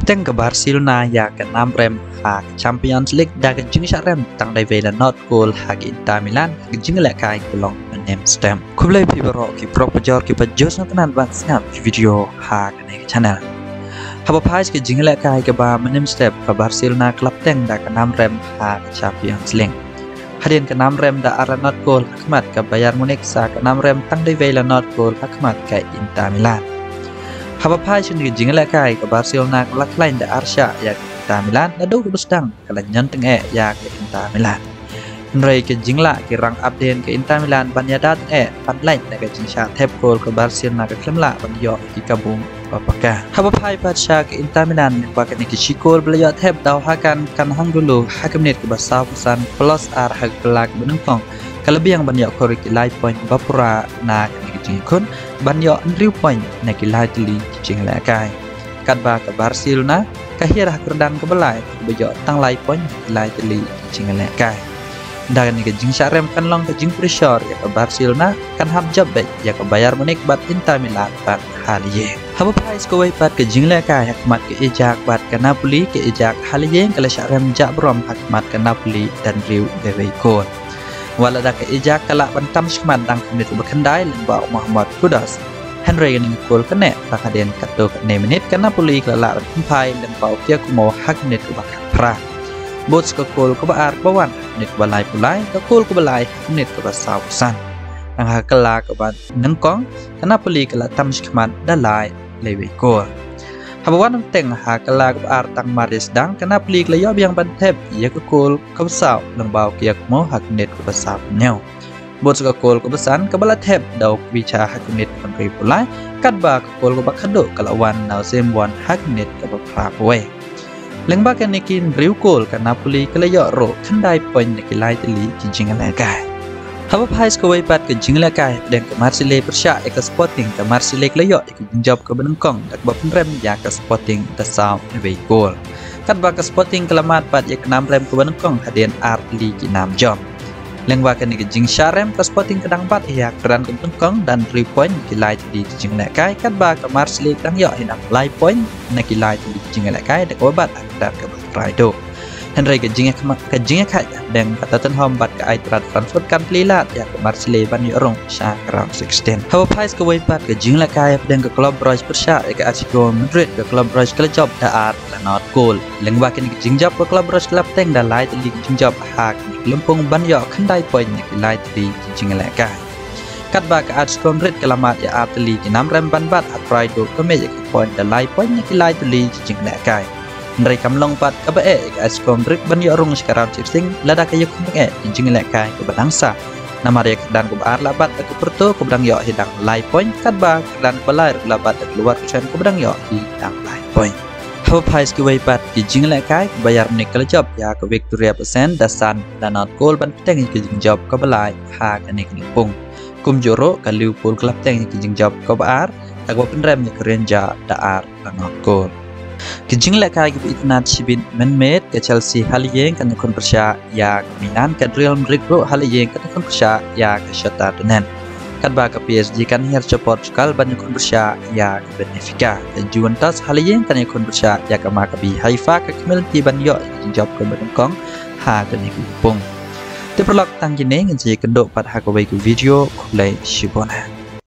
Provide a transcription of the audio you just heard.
Teng ke Barcelona ya ke 6 rem hak Champions League dah ke jing syak rem tang dai vela not goal hak Inter Milan ke jing lek kai pelong menem stem kublai pi baro ki pro pajor ki pajos natanan ban snap video hak ne channel haba pais ke jing lek kai ke ba menem step ke Barcelona club teng dah ke 6 rem hak Champions League hadian ke 6 rem dah ara not goal hakmat ke Bayern Munich sa ke 6 rem tang dai vela not goal hakmat ke Inter Milan haba pai chen ke jing lek kai ke Barcelona kelak lain da Arsha ya Inter Milan da do sedang kala nyen teng ya ke Inter Milan nrei ke jing la ke rang update ke Inter Milan ban ya dat pan lain da ke jing sha thep gol ke Barcelona ke klem la ban yo ki kabung apaka haba pai pasha ke Inter Milan ba ke ni ki chikol bla yo thep daw hakan kan hang dulu hakam net ke basau pesan plus ar hak kelak benung tong kelebihan banyak korek live point bapura na jing kun banyak riu point na kilai tili jing la kai kat ba ke Barcelona kahir hak redan ke belai bejo tang live point kilai tili jing la kai dan ni ke jing syarem kan long ke jing pressure ya ke Barcelona kan hab job baik ya ke Bayern Munich bat Inter Milan bat Halie haba price ko wai bat ke jing la kai hakmat ke ejak bat ke Napoli ke ejak Halie kala syarem jak brom hakmat ke Napoli dan riu dewe kon wala da ke ejak kala bantam skman dang menit berkendai lembau Muhammad Kudus Henry yang gol kene pakadien kato ne menit ke Napoli kala tempai lembau kia kumo hak menit ke bakat pra bots ke gol ke baar bawan menit balai pulai ke gol ke balai menit ke basau san ang hakala ke ban nengkong ke Napoli kala tam skman dalai lewe gol habawan teng hakala ke baar tang maris dang ke Napoli kala yob yang bantep ia ke gol ke basau lembau kia kumo hak menit ke basau nyau bot ke gol ke besan ke bala tep dau bicara hak menit ke pulai kat ba ke gol ke bakado kalawan nau sembuan hak menit ke bapra we lengba ke nikin riu gol ke Napoli ke layo ro kandai point ke lai tili jing la kai haba pais ke wai pat ke jing la kai dan ke Marseille persya ke Sporting ke Marseille ke layo ke jingjab ke benengkong dak ba penrem ya ke Sporting ke sau we gol kat ba ke Sporting ke lamat pat ya ke 6 rem ke benengkong hadian art li ki 6 jam lengwa ke ni ke jing syarem ke Sporting ke dang bat ya keran ke benengkong dan 3 point ke lai tili jing la kai kat ba ke Marseille dang yo hinang lai point na ki lai tili jing la kai dak bat dan ke Friday Henry ke jing ka dan kata Tottenham bat ke Eintracht Frankfurt kan pelilat ya ke Marseille ban yo rong sha round 16 haba pais ke wai pat ke jing la kai dan ke Club Brugge persya ke Atletico Madrid ke Club Brugge ke job da art la not goal lengwa ke ni ke jing job ke Club Brugge club teng da lai tili jing job hak lempung ban yo khandai point ni ke lai tili jing la kai kat ba ke Atletico Madrid ke lamat ya atli ke 6 rem ban bat at Friday ke me ke point da lai point ni ke lai tili jing la kai Nrei kamlong pat ke bae ke Atletico Madrid ban yo rong sekarang sing lada ke yo ke jing la kai ke badangsa nama dia dan ke bar labat ke Porto ke badang yo hidang lai point kat ba dan pelai labat ke luar ke badang yo hidang lai point haba pais ke wai pat ke jing la kai ke Bayern Munich ke job ya ke Victoria persen dasan dan not goal ban teng ke jing job ke balai ha ke ni pung kum joro ke Liverpool club teng ke jing job ke bar tak ba penrem ke Ranger da ar not goal Kijing la kai ke itnat sibin menmet ke Chelsea Halie kan kon persya ya ke Milan ke Real Madrid bro Halie kan kon persya ya ke Shakhtar Donetsk kat ba ke PSG kan hier ke Portugal ban kon persya ya ke Benfica ke Juventus Halie kan kon persya ya ke Maccabi Haifa ke Melti ban yo job ke Bangkok ha ke ni pung te prolog tang jine ngi kendok pat ha ko bai ku video ko play shibona